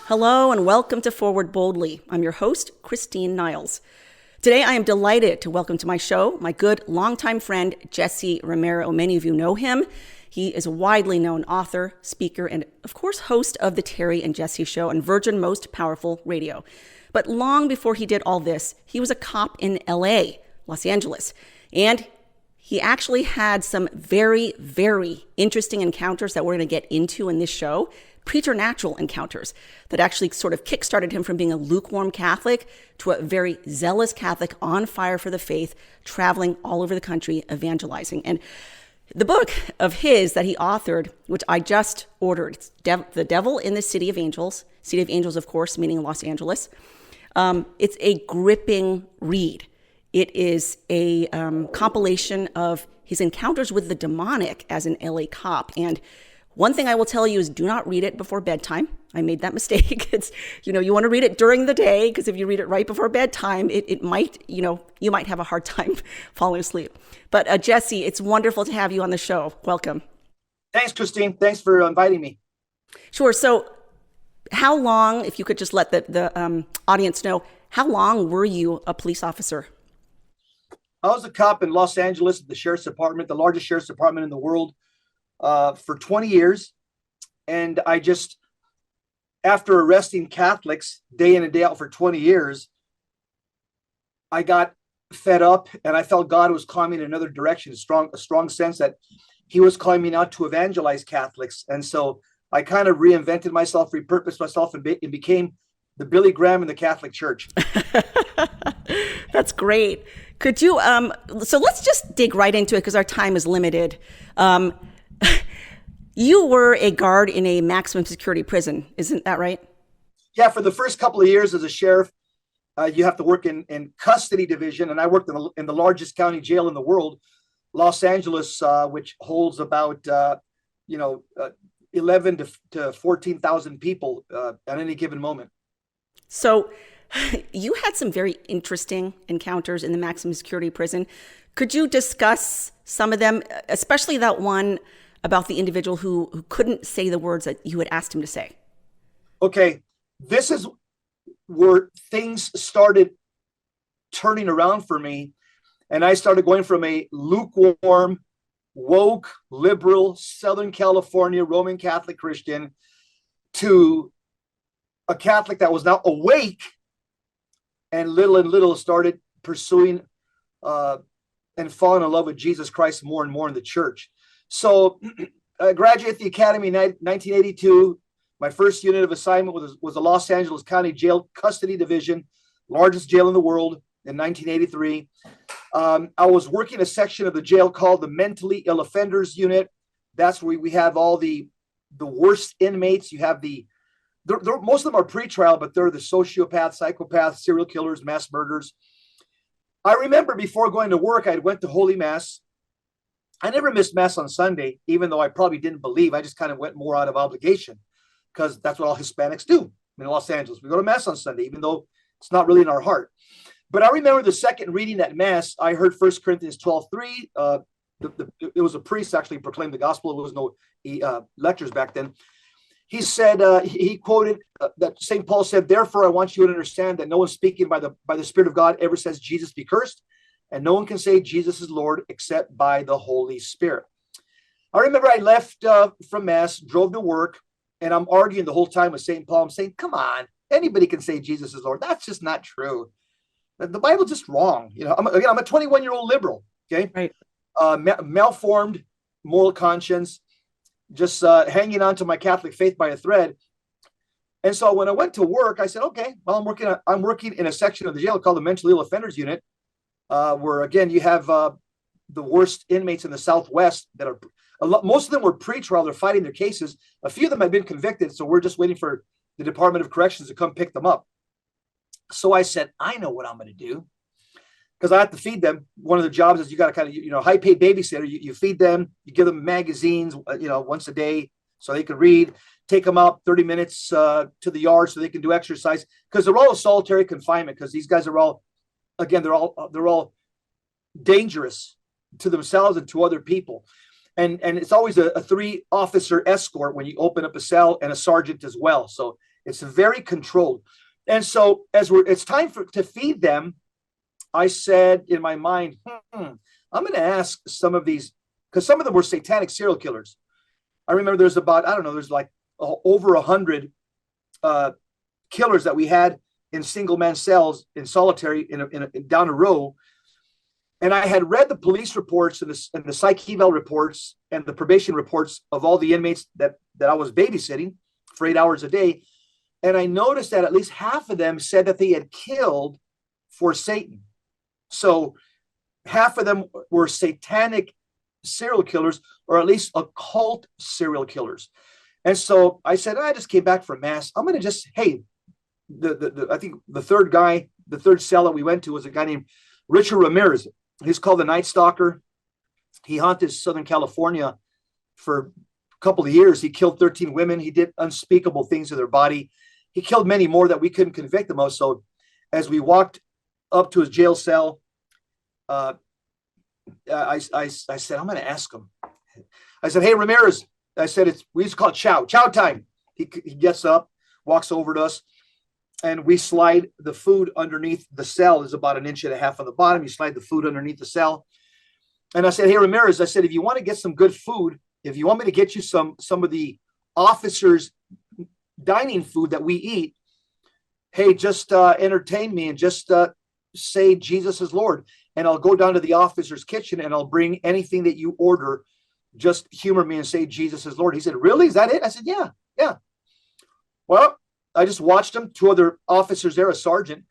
Hello and welcome to Forward Boldly. I'm your host, Christine Niles. Today I am delighted to welcome to my show my good longtime friend, Jesse Romero. Many of you know him. He is a widely known author, speaker, and of course host of the Terry and Jesse Show on Virgin Most Powerful Radio. But long before he did all this, he was a cop in LA, Los Angeles. And he actually had some very, very interesting encounters that we're going to get into in this show. Preternatural encounters that actually sort of kickstarted him from being a lukewarm Catholic to a very zealous Catholic on fire for the faith, traveling all over the country, evangelizing. And the book of his that he authored, which I just ordered, it's The Devil in the City of Angels, of course, meaning Los Angeles. It's a gripping read. It is a compilation of his encounters with the demonic as an LA cop. And one thing I will tell you is do not read it before bedtime. I made that mistake. It's, you want to read it during the day, because if you read it right before bedtime, it might, you might have a hard time falling asleep. But Jesse, it's wonderful to have you on the show. Welcome. Thanks, Christine. Thanks for inviting me. Sure. So how long, if you could just let the audience know, how long were you a police officer? I was a cop in Los Angeles at the Sheriff's Department, the largest Sheriff's Department in the world, for 20 years. And I just, after arresting Catholics day in and day out for 20 years, I got fed up and I felt God was calling me in another direction, a strong sense that he was calling me not to evangelize Catholics. And so I kind of reinvented myself, repurposed myself, and became the Billy Graham in the Catholic Church. That's great. Could you, so let's just dig right into it because our time is limited. You were a guard in a maximum security prison, isn't that right? Yeah, for the first couple of years as a sheriff, you have to work in custody division, and I worked in the largest county jail in the world, Los Angeles, which holds about 11 to 14,000 people at any given moment. So you had some very interesting encounters in the maximum security prison. Could you discuss some of them, especially that one about the individual who couldn't say the words that you had asked him to say? Okay, this is where things started turning around for me. And I started going from a lukewarm, woke, liberal, Southern California, Roman Catholic Christian to a Catholic that was now awake and little started pursuing and falling in love with Jesus Christ more and more in the church. So I graduated the academy in 1982. My first unit of assignment was the Los Angeles County Jail Custody Division, largest jail in the world in 1983. I was working a section of the jail called the Mentally Ill Offenders Unit. That's where we have all the worst inmates. You have most of them are pretrial, but they're the sociopaths, psychopaths, serial killers, mass murderers. I remember before going to work, I went to Holy Mass. I never missed Mass on Sunday, even though I probably didn't believe. I just kind of went more out of obligation because that's what all Hispanics do in Los Angeles. We go to Mass on Sunday, even though it's not really in our heart. But I remember the second reading at Mass, I heard 1 Corinthians 12:3. It was a priest actually proclaimed the gospel. There was no lectures back then. He said, he quoted that St. Paul said, "Therefore, I want you to understand that no one speaking by the Spirit of God ever says Jesus be cursed. And no one can say Jesus is Lord except by the Holy Spirit." I remember I left from Mass, drove to work, and I'm arguing the whole time with St. Paul. I'm saying, come on, anybody can say Jesus is Lord. That's just not true. The Bible's just wrong. I'm a 21-year-old liberal, okay? Right. Malformed moral conscience, just hanging on to my Catholic faith by a thread. And so when I went to work, I said, okay, well, I'm working in a section of the jail called the Mentally Ill Offenders Unit, where again you have the worst inmates in the Southwest that are most of them were pretrial. They're fighting their cases. A few of them have been convicted, so we're just waiting for the Department of Corrections to come pick them up. So I said, I know what I'm going to do, because I have to feed them. One of the jobs is you got to kind of high paid babysitter. You feed them, you give them magazines, once a day so they can read. Take them out 30 minutes to the yard so they can do exercise, because they're all in solitary confinement. Because these guys are all, again, they're all dangerous to themselves and to other people. And it's always a 3-officer escort when you open up a cell, and a sergeant as well. So it's very controlled. And so as it's time to feed them, I said in my mind, I'm going to ask some of these, because some of them were satanic serial killers. I remember there's like over 100 killers that we had in single man cells in solitary down a row. And I had read the police reports and the psych eval reports and the probation reports of all the inmates that I was babysitting for 8 hours a day. And I noticed that at least half of them said that they had killed for Satan. So half of them were satanic serial killers, or at least occult serial killers. And so I said, I just came back from mass. I'm going to just, hey, I think the third cell that we went to was a guy named Richard Ramirez. He's called the Night Stalker. He haunted Southern California for a couple of years. He killed 13 women. He did unspeakable things to their body. He killed many more that we couldn't convict him of. So as we walked up to his jail cell, I said, I'm going to ask him. I said, hey, Ramirez. I said, we used to call it chow time. He gets up, walks over to us, and we slide the food underneath the cell. Is about 1.5 inches on the bottom. You slide the food underneath the cell. And I said, hey, Ramirez, I said, if you want to get some good food, if you want me to get you some of the officers' dining food that we eat, hey, just entertain me and just say Jesus is Lord. And I'll go down to the officer's kitchen and I'll bring anything that you order. Just humor me and say Jesus is Lord. He said, really? Is that it? I said, yeah. Well, I just watched him, 2 other officers there, a sergeant.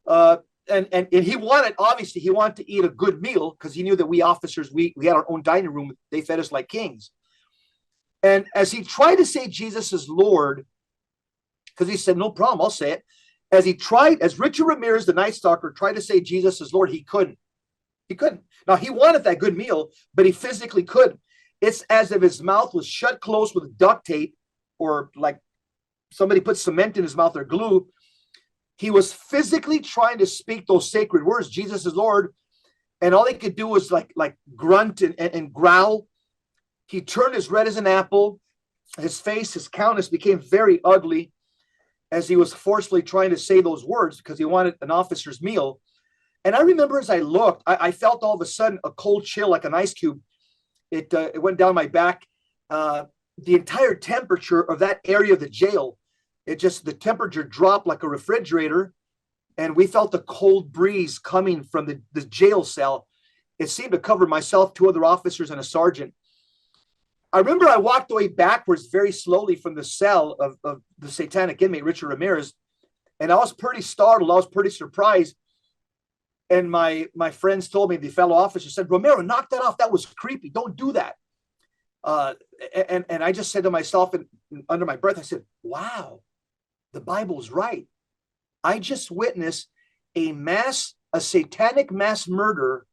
And he wanted to eat a good meal because he knew that we officers, we had our own dining room. They fed us like kings. And as he tried to say Jesus is Lord, because he said, no problem, I'll say it. As Richard Ramirez, the Night Stalker, tried to say Jesus is Lord, he couldn't. Now, he wanted that good meal, but he physically couldn't. It's as if his mouth was shut close with duct tape, or like somebody put cement in his mouth or glue. He was physically trying to speak those sacred words, Jesus is Lord, and all he could do was like grunt and growl. He turned as red as an apple. His face, his countenance became very ugly as he was forcefully trying to say those words because he wanted an officer's meal. And I remember as I looked, I felt all of a sudden a cold chill like an ice cube. It went down my back. The entire temperature of that area of the jail, the temperature dropped like a refrigerator. And we felt the cold breeze coming from the jail cell. It seemed to cover myself, 2 other officers, and a sergeant. I remember I walked away backwards very slowly from the cell of the satanic inmate, Richard Ramirez. And I was pretty startled. I was pretty surprised. And my friends told me, the fellow officer said, Romero, knock that off. That was creepy. Don't do that. And I just said to myself, and under my breath, I said, wow, the Bible's right. I just witnessed a satanic mass murder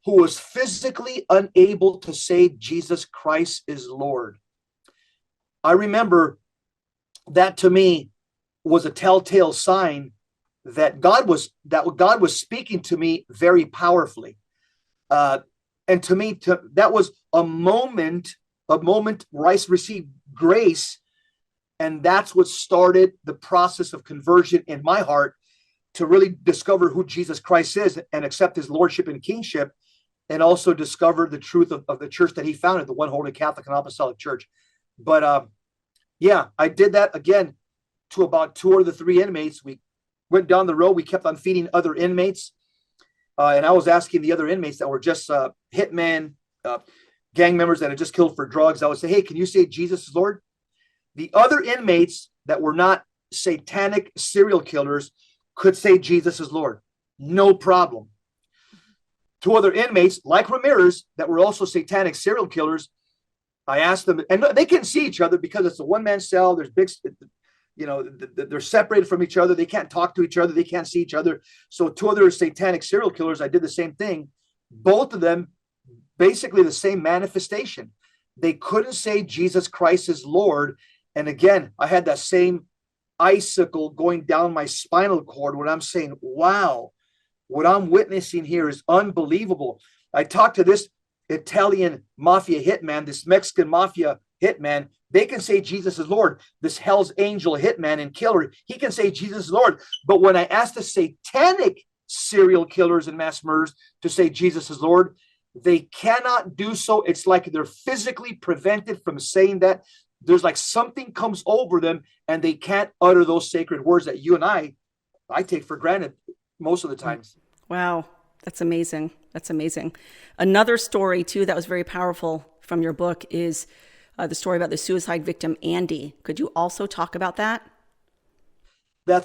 who was physically unable to say Jesus Christ is Lord. I remember that to me was a telltale sign that God was speaking to me very powerfully. And to me, that was a moment where I received grace. And that's what started the process of conversion in my heart to really discover who Jesus Christ is and accept his lordship and kingship, and also discover the truth of the church that he founded, the One Holy Catholic and Apostolic Church. But yeah, I did that again to about 2 of the 3 inmates. We went down the road. We kept on feeding other inmates. And I was asking the other inmates that were just hitmen, gang members that had just killed for drugs. I would say, hey, can you say Jesus is Lord? The other inmates that were not satanic serial killers could say Jesus is Lord. No problem. 2 other inmates, like Ramirez, that were also satanic serial killers, I asked them, and they can't see each other because it's a one-man cell. There's big, they're separated from each other. They can't talk to each other. They can't see each other. So 2 other satanic serial killers, I did the same thing. Both of them, basically the same manifestation. They couldn't say Jesus Christ is Lord. And again, I had that same icicle going down my spinal cord when I'm saying, wow, what I'm witnessing here is unbelievable. I talked to this Italian mafia hitman, this Mexican mafia hitman, they can say Jesus is Lord. This Hell's Angel hitman and killer, he can say Jesus is Lord. But when I ask the satanic serial killers and mass murderers to say Jesus is Lord, they cannot do so. It's like they're physically prevented from saying that. There's like something comes over them and they can't utter those sacred words that you and I take for granted most of the times. Wow. That's amazing. That's amazing. Another story too that was very powerful from your book is the story about the suicide victim, Andy. Could you also talk about that? That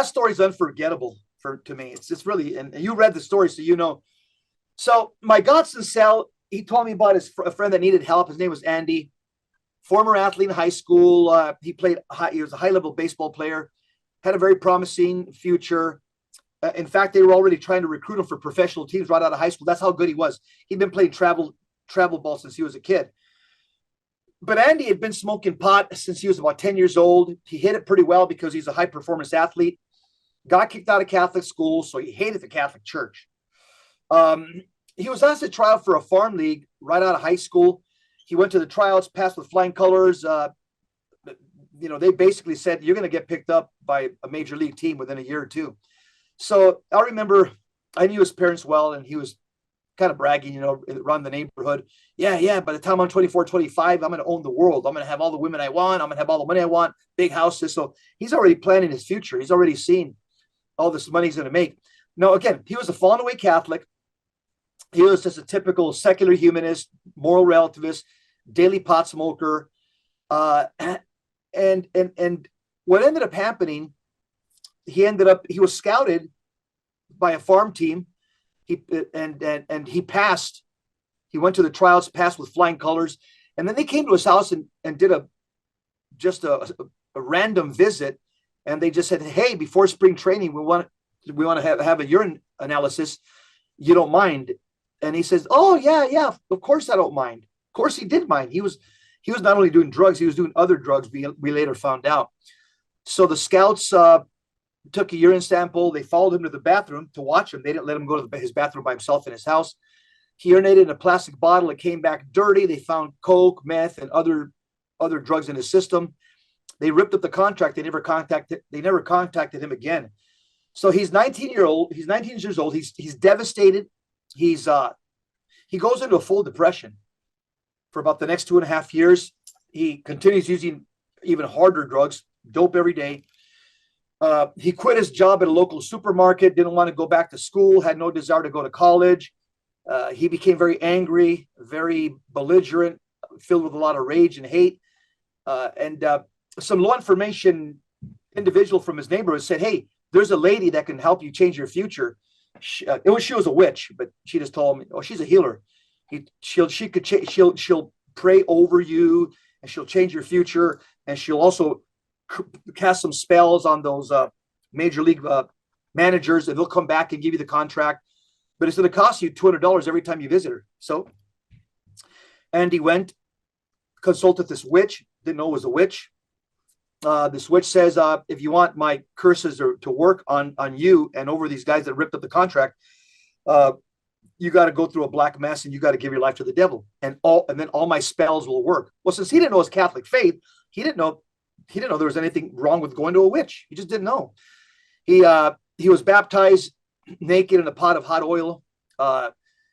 story is unforgettable to me. It's just really, and you read the story, so you know. So my godson Sal, he told me about a friend that needed help. His name was Andy, former athlete in high school. He was a high-level baseball player, had a very promising future. In fact, they were already trying to recruit him for professional teams right out of high school. That's how good he was. He'd been playing travel ball since he was a kid. But Andy had been smoking pot since he was about 10 years old. He hit it pretty well because he's a high-performance athlete. Got kicked out of Catholic school, so he hated the Catholic Church. He was asked to try out for a farm league right out of high school. He went to the tryouts, passed with flying colors. They basically said, you're going to get picked up by a major league team within a year or two. So I remember I knew his parents well, and he was kind of bragging, around the neighborhood. Yeah. By the time I'm 24, 25, I'm going to own the world. I'm going to have all the women I want. I'm going to have all the money I want, big houses. So he's already planning his future. He's already seen all this money he's going to make. Now, again, he was a fallen away Catholic. He was just a typical secular humanist, moral relativist, daily pot smoker. And what ended up happening, he was scouted by a farm team. He passed. He went to the trials, passed with flying colors, and then they came to his house and did a random visit, and they just said, "Hey, before spring training, we want to have a urine analysis. You don't mind?" And he says, "Oh yeah, of course I don't mind." Of course he did mind. He was not only doing drugs, he was doing other drugs. We later found out. So the scouts took a urine sample. They followed him to the bathroom to watch him. They didn't let him go to his bathroom by himself in his house. He urinated in a plastic bottle. It came back dirty. They found coke, meth, and other drugs in his system. They ripped up the contract. They never contacted him again. So he's 19 years old. He's devastated. He goes into a full depression for about the next 2.5 years. He continues using even harder drugs, dope every day. He quit his job at a local supermarket, didn't want to go back to school, had no desire to go to college. He became very angry, very belligerent, filled with a lot of rage and hate. And some low information individual from his neighborhood said, "Hey, there's a lady that can help you change your future." She was a witch, but she just told me, "Oh, she's a healer. She'll pray over you, and she'll change your future, and she'll also cast some spells on those major league managers, and they'll come back and give you the contract. But it's going to cost you $200 every time you visit her." So Andy went, consulted this witch, didn't know it was a witch. This witch says, if you want my curses to work on you and over these guys that ripped up the contract, you got to go through a black mass and you got to give your life to the devil, and then all my spells will work. Well, since he didn't know his Catholic faith, he didn't know there was anything wrong with going to a witch. He just didn't know. He was baptized naked in a pot of hot oil.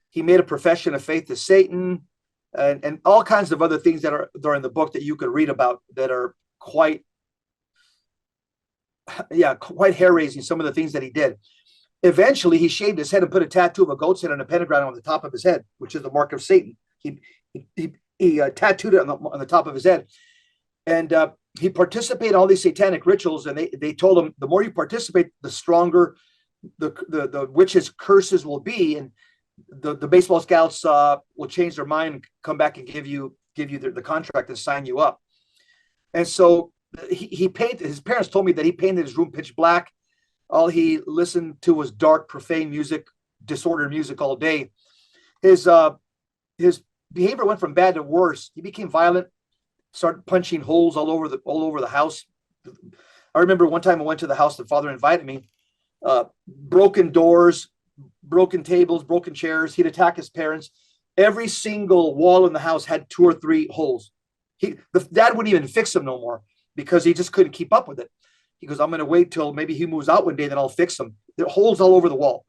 He made a profession of faith to Satan, and all kinds of other things that are in the book that you could read about that are quite hair-raising, some of the things that he did. Eventually, he shaved his head and put a tattoo of a goat's head and a pentagram on the top of his head, which is the mark of Satan. He tattooed it on the top of his head. And he participated in all these satanic rituals, and they told him, the more you participate, the stronger the witch's curses will be, and the baseball scouts will change their mind and come back and give you the contract and sign you up. And so he painted. His parents told me that he painted his room pitch black. All he listened to was dark, profane music, disordered music all day. His behavior went from bad to worse. He became violent, started punching holes all over the house. I remember one time I went to the house, the father invited me, broken doors, broken tables, broken chairs. He'd attack his parents. every single wall in the house had 2 or 3 holes. The dad wouldn't even fix them no more because he just couldn't keep up with it. He goes, I'm going to wait till maybe he moves out one day, then I'll fix them. There are holes all over the wall.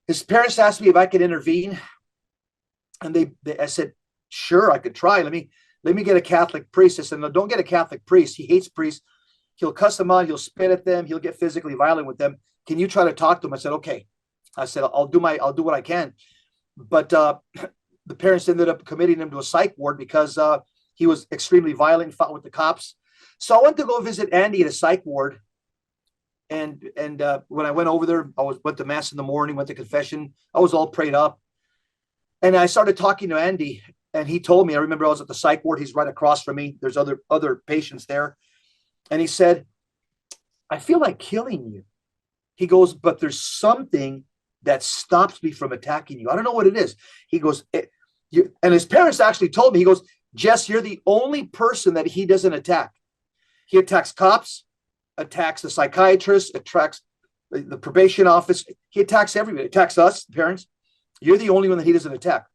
His parents asked me if I could intervene. And I said, sure, I could try. Let me get a Catholic priest. I said, no, don't get a Catholic priest. He hates priests. He'll cuss them out. He'll spit at them. He'll get physically violent with them. Can you try to talk to him? I said, okay. I said, I'll do what I can. But the parents ended up committing him to a psych ward because he was extremely violent and fought with the cops. So I went to go visit Andy at a psych ward. And when I went over there, went to mass in the morning, went to confession. I was all prayed up. And I started talking to Andy, and he told me, I remember I was at the psych ward. He's right across from me. There's other patients there. And he said, I feel like killing you. He goes, but there's something that stops me from attacking you. I don't know what it is. He goes, and his parents actually told me, he goes, Jess, you're the only person that he doesn't attack. He attacks cops, attacks the psychiatrist, attacks the probation office. He attacks everybody, attacks us, the parents. You're the only one that he doesn't attack.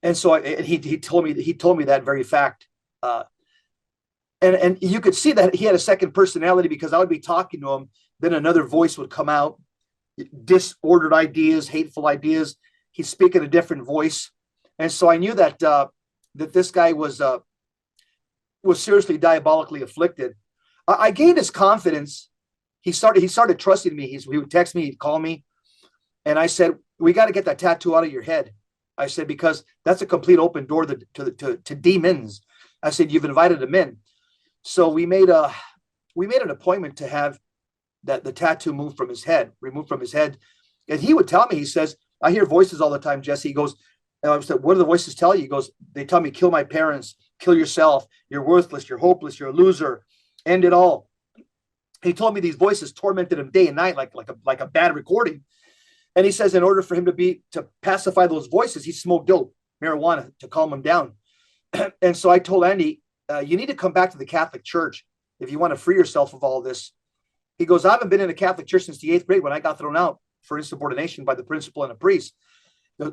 And so he told me that very fact. And you could see that he had a second personality because I would be talking to him. Then another voice would come out, disordered ideas, hateful ideas. He'd speak in a different voice. And so I knew that that this guy was seriously diabolically afflicted. I gained his confidence. He started trusting me. He would text me, he'd call me. And I said, we got to get that tattoo out of your head. I said, because that's a complete open door to demons. I said, you've invited them in. So we made an appointment to have the tattoo removed from his head. And he would tell me, he says, I hear voices all the time, Jesse. He goes, and I said, what do the voices tell you? He goes, they tell me, kill my parents, kill yourself. You're worthless. You're hopeless. You're a loser. End it all. He told me these voices tormented him day and night, like a bad recording. And he says, in order for him to pacify those voices, he smoked dope, marijuana, to calm him down. And so I told Andy, you need to come back to the Catholic Church if you want to free yourself of all this. He goes, I haven't been in a Catholic church since the 8th grade when I got thrown out for insubordination by the principal and a priest.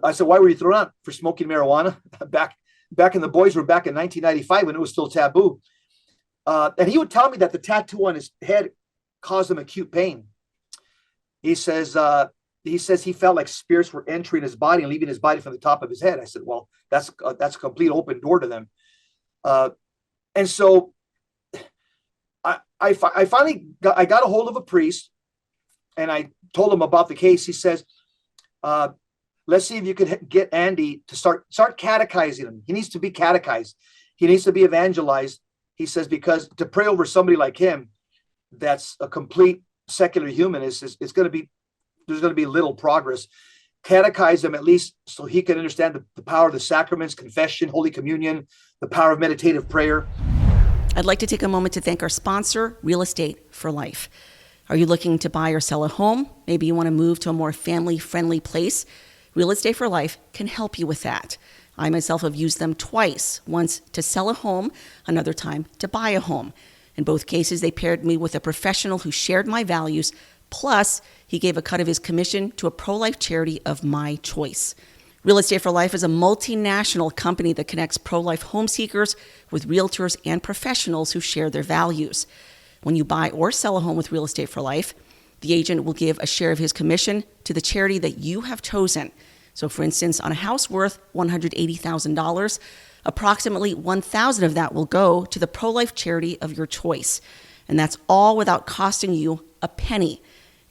I said, why were you thrown out? For smoking marijuana? Back in the boys' room back in 1995 when it was still taboo. And he would tell me that the tattoo on his head caused him acute pain. He says he felt like spirits were entering his body and leaving his body from the top of his head. I said, well, that's a complete open door to them. And so I finally got a hold of a priest, and I told him about the case. He says, let's see if you could get Andy to start catechizing him. He needs to be catechized. He needs to be evangelized. He says, because to pray over somebody like him, that's a complete secular human, there's going to be little progress. Catechize him at least so he can understand the power of the sacraments, confession, Holy Communion, the power of meditative prayer. I'd like to take a moment to thank our sponsor, Real Estate for Life. Are you looking to buy or sell a home? Maybe you want to move to a more family-friendly place? Real Estate for Life can help you with that. I myself have used them twice, once to sell a home, another time to buy a home. In both cases, they paired me with a professional who shared my values, plus he gave a cut of his commission to a pro-life charity of my choice. Real Estate for Life is a multinational company that connects pro-life home seekers with realtors and professionals who share their values. When you buy or sell a home with Real Estate for Life, the agent will give a share of his commission to the charity that you have chosen. So for instance, on a house worth $180,000, approximately $1,000 of that will go to the pro-life charity of your choice. And that's all without costing you a penny.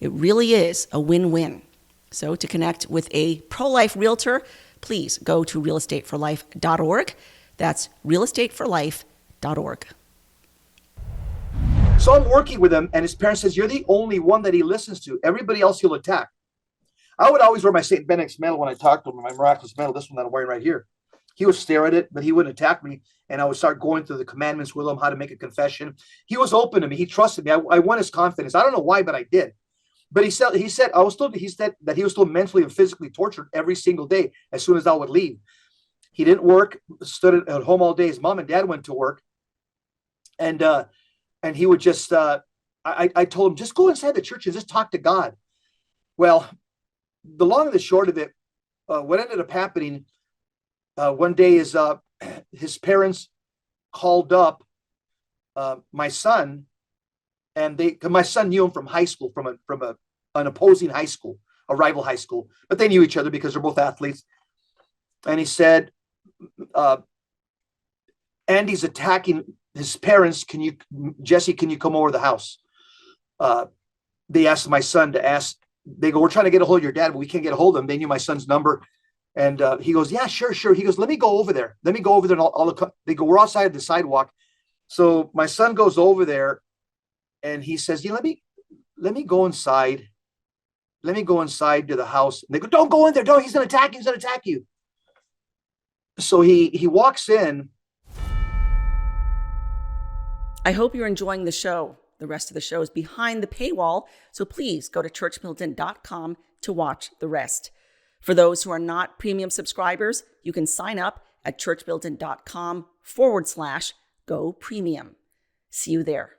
It really is a win-win. So to connect with a pro-life realtor, please go to realestateforlife.org. That's realestateforlife.org. So I'm working with him, and his parents says, you're the only one that he listens to. Everybody else he'll attack. I would always wear my St. Benedict's medal when I talked to him, my miraculous medal, this one that I'm wearing right here. He would stare at it, but he wouldn't attack me. And I would start going through the commandments with him, how to make a confession. He was open to me. He trusted me. I won his confidence. I don't know why, but I did. But he said that he was still mentally and physically tortured every single day as soon as I would leave. He didn't work, stood at home all day. His mom and dad went to work. And he would just, I told him, just go inside the church and just talk to God. Well, the long and the short of it, what ended up happening one day is his parents called up my son, and my son knew him from high school, from an opposing high school, a rival high school, but they knew each other because they're both athletes. And he said, Andy's attacking his parents. Jesse, can you come over to the house? They asked my son they go, we're trying to get a hold of your dad, but we can't get a hold of him. They knew my son's number. And he goes, yeah, sure. He goes, let me go over there. And they go, we're outside the sidewalk. So my son goes over there and he says, yeah, let me go inside. Let me go inside to the house. And they go, don't go in there. Don't, he's going to attack you. He's going to attack you. So he walks in. I hope you're enjoying the show. The rest of the show is behind the paywall, so please go to churchmilitant.com to watch the rest. For those who are not premium subscribers, you can sign up at churchmilitant.com/go premium. See you there.